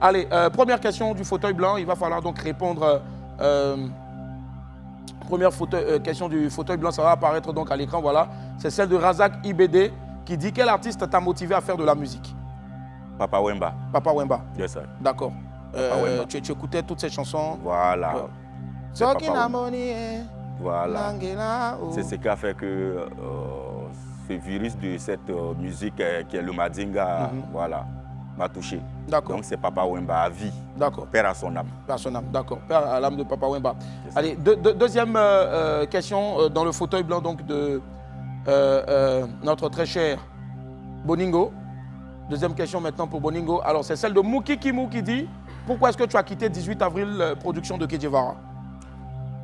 Allez, première question du fauteuil blanc. Il va falloir donc répondre. Première question du fauteuil blanc, ça va apparaître donc à l'écran. Voilà, c'est celle de Razak IBD qui dit quel artiste t'a motivé à faire de la musique? Papa Wemba. Papa Wemba. Yes, sir. D'accord. Tu écoutais toutes ces chansons? Voilà. Voilà. C'est ce qui a fait que ce virus de cette musique qui est le Madinga, voilà, m'a touché. D'accord. Donc c'est Papa Wemba à vie. D'accord. Père à son âme. Père à son âme, d'accord. Père à l'âme de Papa Wemba. Allez, deuxième question dans le fauteuil blanc donc de notre très cher Boningo. Deuxième question maintenant pour Boningo. Alors c'est celle de Mouki Kimou qui dit pourquoi est-ce que tu as quitté 18 avril production de Kedjevara?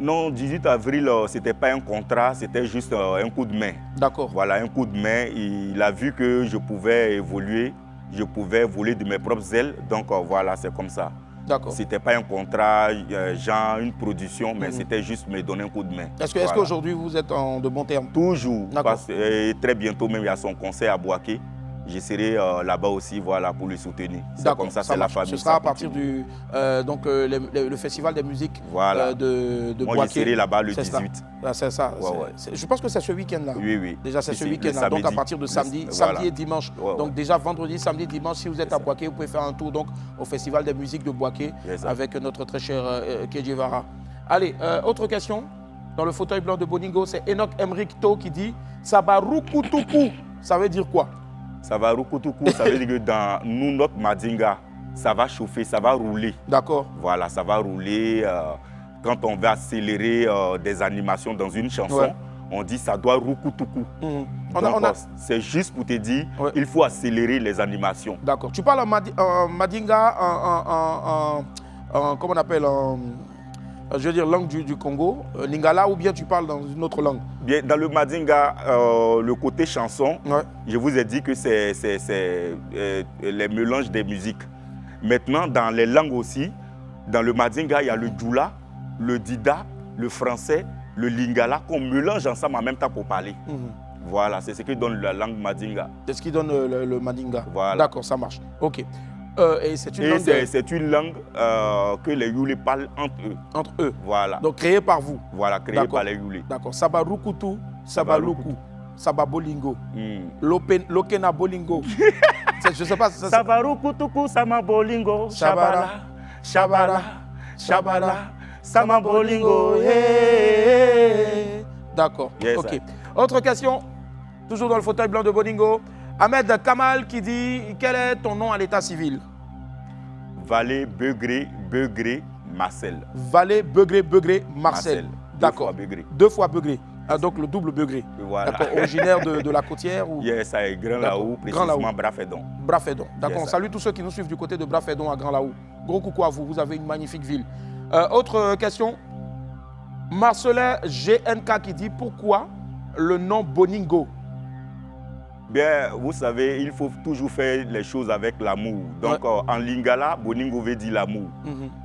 Non, 18 avril, ce n'était pas un contrat, c'était juste un coup de main. D'accord. Voilà, un coup de main. Il a vu que je pouvais évoluer, je pouvais voler de mes propres ailes. Donc voilà, c'est comme ça. D'accord. Ce n'était pas un contrat, genre une production, mais c'était juste me donner un coup de main. Est-ce qu'aujourd'hui vous êtes en de bons termes? Toujours. Et très bientôt, même il y a son concert à Boaké. Je serai là-bas aussi, voilà, pour le soutenir. C'est comme ça, c'est la famille. Ce sera à partir du le festival des musiques voilà. de Moi, Boaké. Je serai là-bas le 18. C'est ça. Ouais. Je pense que c'est ce week-end-là. Oui. Déjà, c'est ce week-end-là. Donc, à partir de samedi et dimanche. Donc, déjà, vendredi, samedi, dimanche, si vous êtes à Boaké, vous pouvez faire un tour donc, au festival des musiques de Boaké avec notre très cher Kedjevara. Allez, autre question. Dans le fauteuil blanc de Boningo, c'est Enoch Emric To qui dit Sabarukutuku. Ça veut dire quoi? Sabarukutuku, ça veut dire que dans nous, notre Madinga, ça va chauffer, ça va rouler. D'accord. Voilà, ça va rouler. Quand on va accélérer des animations dans une chanson, on dit ça doit rukutuku. C'est juste pour te dire, il faut accélérer les animations. D'accord. Tu parles en Madinga, comment on appelle, je veux dire langue du Congo, Lingala, ou bien tu parles dans une autre langue? Bien, dans le Madinga, le côté chanson, je vous ai dit que c'est les mélanges des musiques. Maintenant, dans les langues aussi, dans le Madinga, il y a le Djoula, le Dida, le français, le Lingala, qu'on mélange ensemble en même temps pour parler. Voilà, c'est ce qui donne la langue Madinga. C'est ce qui donne le Madinga. Voilà. D'accord, ça marche. Ok. Et c'est une langue que les Youlé parlent entre eux. Entre eux. Voilà. Donc créée par vous. Voilà, créée par les Youlé. D'accord. Sabarukutu, Sabaluku, Sababolingo, Lokena Bolingo. Je sais pas. Sabarukutuku, Samabolingo, Shabala, Shabala, Shabala, Samabolingo. D'accord. Ok. Autre question, toujours dans le fauteuil blanc de Boningo. Ahmed Kamal qui dit quel est ton nom à l'état civil? Valé Begré Marcel. Valé Begré Marcel. D'accord. 2 fois Begré. Ah, donc le double Begré. Voilà. D'accord. Originaire de la côtière ou... Yes, à Grand Laou, précisément Brafedon. Brafedon. D'accord. On salue tous ceux qui nous suivent du côté de Brafedon à Grand Laou. Gros coucou à vous. Vous avez une magnifique ville. Autre question. Marcelin GNK qui dit pourquoi le nom Boningo? Bien, vous savez, il faut toujours faire les choses avec l'amour. Donc, en Lingala, Boningo veut dire l'amour.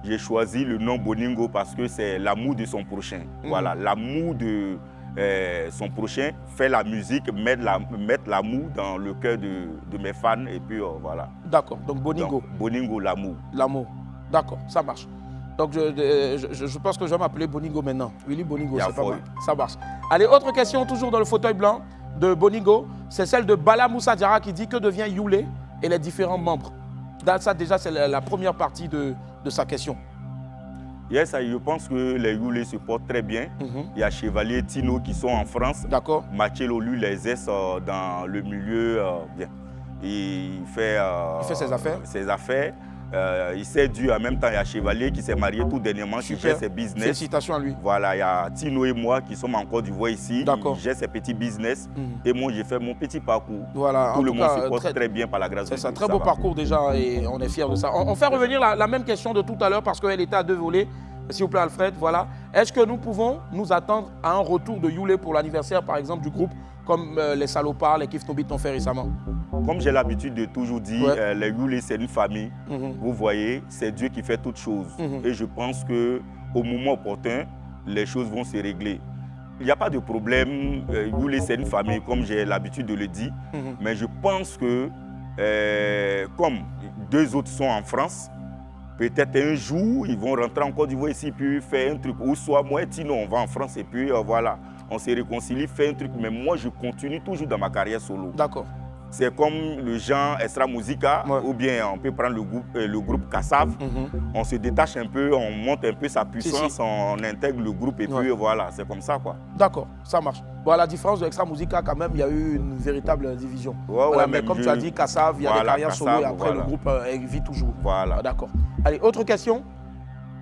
J'ai choisi le nom Boningo parce que c'est l'amour de son prochain. Voilà, l'amour de son prochain, fait la musique, mettre l'amour dans le cœur de mes fans et puis voilà. D'accord, donc Boningo. Donc, Boningo, l'amour. L'amour, d'accord, ça marche. Donc, je pense que je vais m'appeler Boningo maintenant. Willy Boningo, c'est pas mal. Ça marche. Allez, autre question, toujours dans le fauteuil blanc de Boningo. C'est celle de Bala Moussa Diarra qui dit que devient Youlé et les différents membres. Ça, déjà, c'est la première partie de sa question. Yes, je pense que les Youlé se portent très bien. Il y a Chevalier Tino qui sont en France. D'accord. Mathieu Lolu les aide dans le milieu. Bien. Il fait ses affaires. Il s'est dû en même temps, il y a Chevalier qui s'est marié tout dernièrement, qui gère ses business. Félicitations à lui. Voilà, il y a Tino et moi qui sommes en Côte d'Ivoire ici. D'accord. Il gère ses petits business. Et moi, j'ai fait mon petit parcours. Voilà. Tout le monde se porte très bien par la grâce de Dieu. C'est un très beau parcours déjà et on est fiers de ça. On fait revenir la même question de tout à l'heure parce qu'elle était à 2 volets. S'il vous plaît, Alfred, voilà. Est-ce que nous pouvons nous attendre à un retour de Youlé pour l'anniversaire, par exemple, du groupe, comme les Salopards, les Kif Tobit ont fait récemment? Comme j'ai l'habitude de toujours dire, les Youlé, c'est une famille. Vous voyez, c'est Dieu qui fait toutes choses. Et je pense qu'au moment opportun, les choses vont se régler. Il n'y a pas de problème. Youlé, c'est une famille, comme j'ai l'habitude de le dire. Mais je pense que, comme 2 autres sont en France, Peut-être un jour, ils vont rentrer en Côte d'Ivoire ici, puis faire un truc. Ou soit moi et Tino, on va en France et puis voilà, on se réconcilie, fait un truc. Mais moi, je continue toujours dans ma carrière solo. D'accord. C'est comme le genre Extra Musica, ou bien on peut prendre le groupe Kassav. On se détache un peu, on monte un peu sa puissance, on intègre le groupe et puis voilà, c'est comme ça quoi. D'accord, ça marche. Bon, à la différence de Extra Musica, quand même, il y a eu une véritable division. Voilà, mais comme tu as dit, Kassav, il y a des carrières solo et après le groupe vit toujours. Voilà. D'accord. Allez, autre question.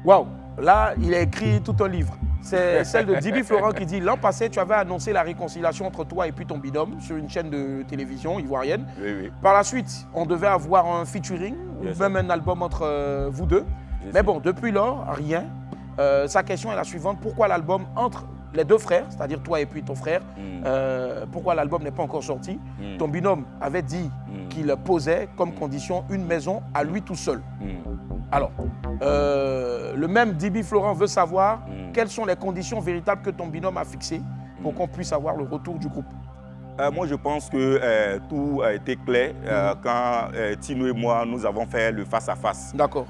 Waouh, là, il a écrit tout un livre. C'est celle de Dibi Florent qui dit « L'an passé, tu avais annoncé la réconciliation entre toi et puis ton binôme sur une chaîne de télévision ivoirienne. Oui. Par la suite, on devait avoir un featuring ou même un album entre vous deux. Mais bon, depuis lors, rien. Sa question est la suivante. Pourquoi l'album entre les deux frères, c'est-à-dire toi et puis ton frère, pourquoi l'album n'est pas encore sorti? Ton binôme avait dit qu'il posait comme condition une maison à lui tout seul. Alors, le même Dibi Florent veut savoir quelles sont les conditions véritables que ton binôme a fixées pour qu'on puisse avoir le retour du groupe. Moi, je pense que tout a été clair quand Tino et moi, nous avons fait le face-à-face. D'accord.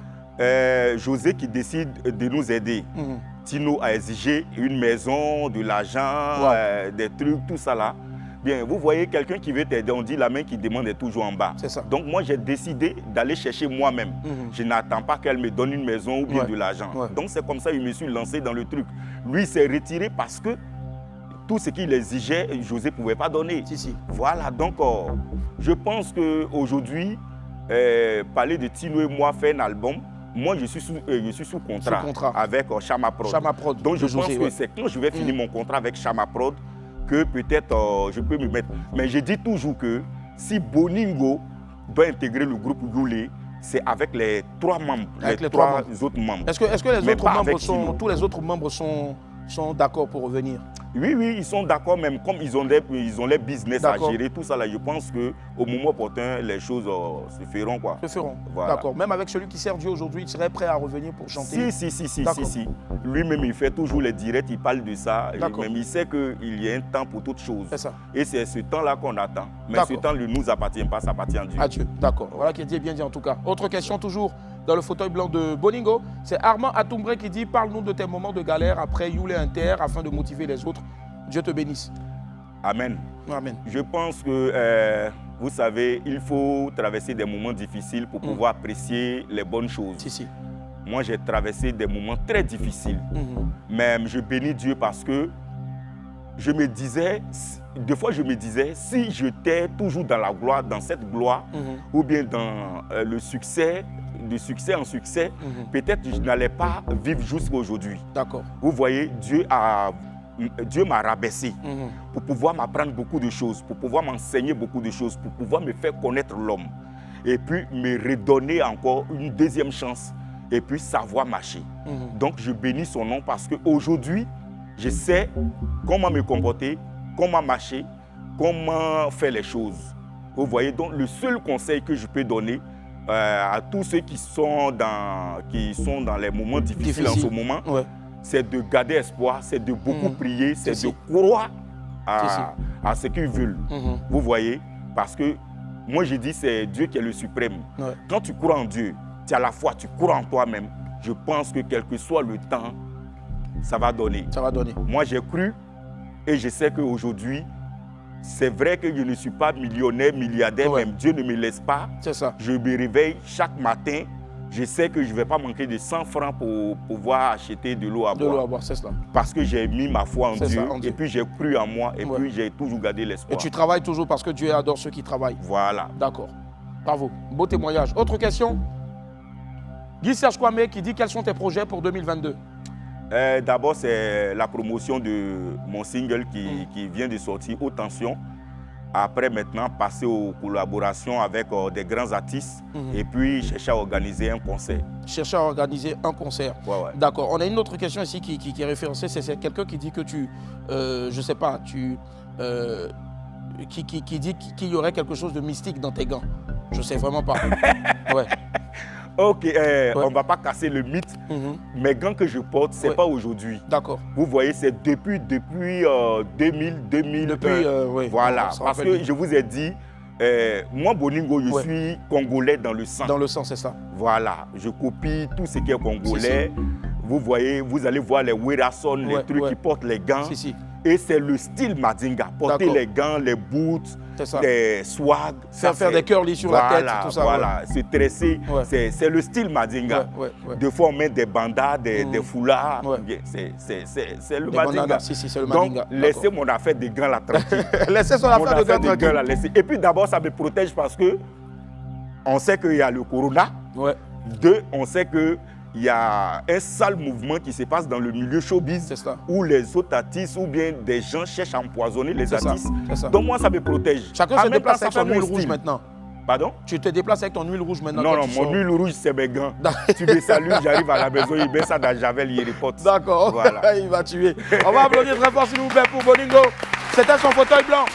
José qui décide de nous aider. Tino a exigé une maison, de l'argent, des trucs, tout ça là. Bien, vous voyez quelqu'un qui veut t'aider, on dit la main qui demande est toujours en bas. C'est ça. Donc moi, j'ai décidé d'aller chercher moi-même. Je n'attends pas qu'elle me donne une maison ou bien de l'argent. Donc c'est comme ça que je me suis lancé dans le truc. Lui s'est retiré parce que tout ce qu'il exigeait, José ne pouvait pas donner. Voilà, donc je pense qu'aujourd'hui, parler de Tino et moi, faire un album, moi, je suis sous contrat avec Chama Prod. Donc, je pense que c'est quand je vais finir mon contrat avec Chama Prod que peut-être je peux me mettre. Mais je dis toujours que si Boningo doit intégrer le groupe Youlé, c'est avec les 3 membres, les trois autres membres. Est-ce que les autres membres tous les autres membres sont d'accord pour revenir? Oui, ils sont d'accord, même comme ils ont les business à gérer, tout ça là. Je pense qu'au moment opportun, les choses se feront quoi. Se feront, voilà. D'accord. Même avec celui qui sert Dieu aujourd'hui, il serait prêt à revenir pour chanter? Si. Lui-même, il fait toujours les directs, il parle de ça. Même il sait qu'il y a un temps pour toute chose. C'est ça. Et c'est ce temps-là qu'on attend. Mais ce temps ne nous appartient pas, ça appartient à Dieu. À Dieu, d'accord. Voilà qui est bien dit en tout cas. Autre question toujours dans le fauteuil blanc de Boningo. C'est Armand Atumbré qui dit « Parle-nous de tes moments de galère après Youlé Inter afin de motiver les autres. Dieu te bénisse. » Amen. Amen. Je pense que, vous savez, il faut traverser des moments difficiles pour pouvoir apprécier les bonnes choses. Moi, j'ai traversé des moments très difficiles. Mais je bénis Dieu parce que je me disais, des fois je me disais, si j'étais toujours dans la gloire, dans cette gloire, ou bien dans le succès, de succès en succès, peut-être je n'allais pas vivre jusqu'à aujourd'hui. D'accord. Vous voyez, Dieu m'a rabaissé pour pouvoir m'apprendre beaucoup de choses, pour pouvoir m'enseigner beaucoup de choses, pour pouvoir me faire connaître l'homme. Et puis me redonner encore une deuxième chance et puis savoir marcher. Donc je bénis son nom parce qu'aujourd'hui, je sais comment me comporter, comment marcher, comment faire les choses. Vous voyez, donc le seul conseil que je peux donner à tous ceux qui sont dans les moments difficiles en ce moment, c'est de garder espoir, c'est de beaucoup prier, c'est de croire à ce qu'ils veulent. Vous voyez, parce que moi je dis c'est Dieu qui est le suprême. Quand tu crois en Dieu, tu as la foi, tu crois en toi-même, je pense que quel que soit le temps, ça va donner. Ça va donner. Moi j'ai cru et je sais qu'aujourd'hui, c'est vrai que je ne suis pas millionnaire, milliardaire, même Dieu ne me laisse pas. C'est ça. Je me réveille chaque matin. Je sais que je ne vais pas manquer de 100 francs pour pouvoir acheter de l'eau à boire. De l'eau à boire, c'est cela. Parce que j'ai mis ma foi en Dieu, et puis j'ai cru en moi, et puis j'ai toujours gardé l'espoir. Et tu travailles toujours parce que Dieu adore ceux qui travaillent. Voilà. D'accord. Bravo. Beau témoignage. Autre question? Guy Serge Kwame qui dit quels sont tes projets pour 2022? D'abord, c'est la promotion de mon single qui vient de sortir, Haute Tension. Après, maintenant, passer aux collaborations avec des grands artistes et puis chercher à organiser un concert. Chercher à organiser un concert. D'accord. On a une autre question ici qui est référencée. C'est quelqu'un qui dit que tu, je ne sais pas, qui dit qu'il y aurait quelque chose de mystique dans tes gants. Je ne sais vraiment pas. Ok, on ne va pas casser le mythe. Mes gants que je porte, ce n'est pas aujourd'hui. D'accord. Vous voyez, c'est depuis 2000. Depuis, voilà, parce que je vous ai dit, moi, Boningo, je suis congolais dans le sang. Dans le sang, c'est ça. Voilà, je copie tout ce qui est congolais. Vous voyez, vous allez voir les Werason, les trucs qui portent les gants. Et c'est le style Mandinga. Porter les gants, les boots, les swags. Faire des curly sur la tête, tout ça. Voilà, se tresser. C'est le style Mandinga. Des fois, on met des bandas, des foulards. C'est le Mandinga. C'est le Mandinga. Donc, laissez mon affaire de gants là tranquille. Laissez son affaire de gants là laissez. Et puis d'abord, ça me protège parce que on sait qu'il y a le corona. Deux, on sait que il y a un sale mouvement qui se passe dans le milieu showbiz où les autres artistes ou bien des gens cherchent à empoisonner les artistes. Donc moi, ça me protège. Chacun se déplace avec son huile rouge maintenant. Pardon? Tu te déplaces avec ton huile rouge maintenant? Non, mon huile rouge, c'est mes gants. Tu me salues, j'arrive à la maison, il met ça dans Javel, il reporte. D'accord, il va tuer. On va applaudir très fort, s'il vous plaît, pour Boningo. C'était son fauteuil blanc.